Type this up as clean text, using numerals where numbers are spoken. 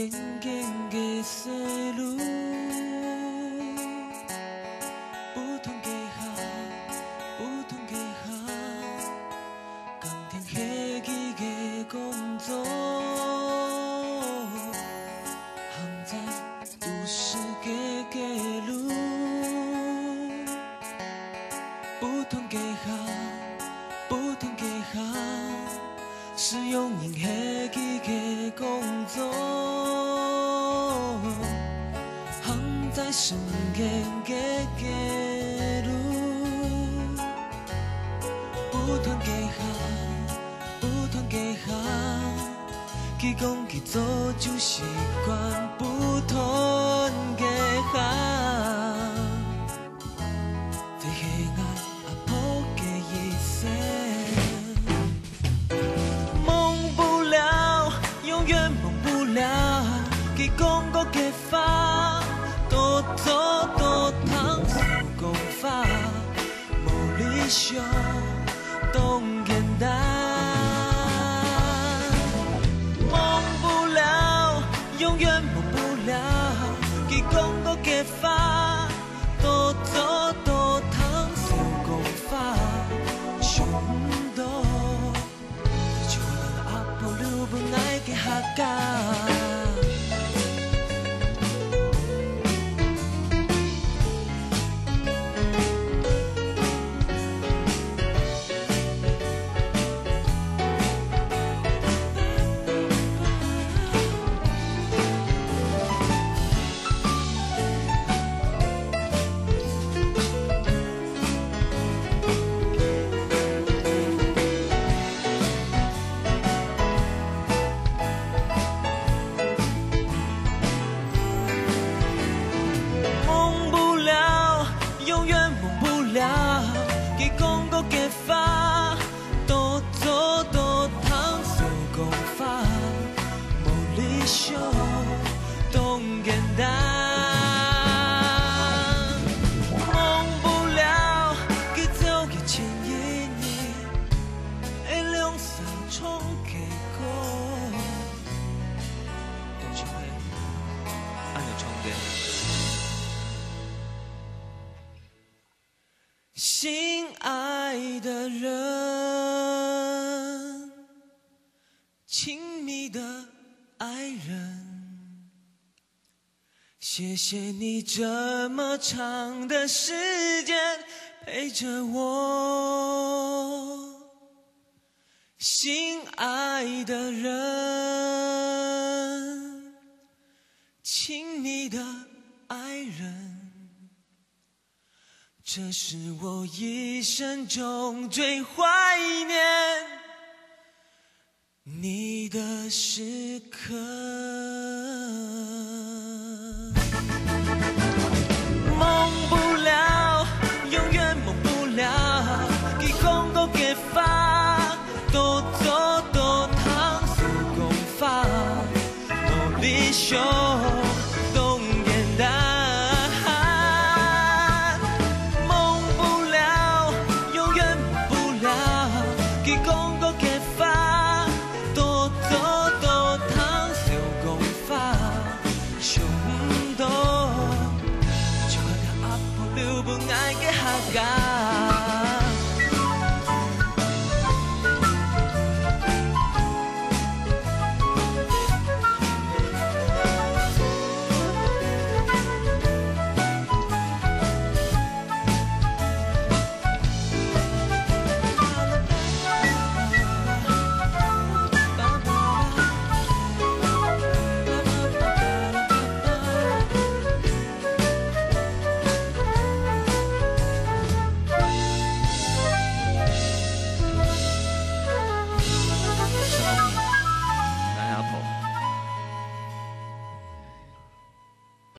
渐渐的细路，不同的行，不同的行，甘甜黑记的工作，行在有时的街路，不同的行，不同的行。 是用人黑记的工作，行在深间的街路，不同的行，不同的行，去讲去做就习惯不同的行，在黑暗阿婆的一生。 去讲个给法，多做多糖手工法，无理想都简单，忘不了，永远忘不了。去讲个给法，多做多糖手工法，想到就让阿婆留不爱给哈嘎。 心爱的人，亲密的爱人，谢谢你这么长的时间陪着我。心爱的人，亲密的爱人。 这是我一生中最怀念你的时刻。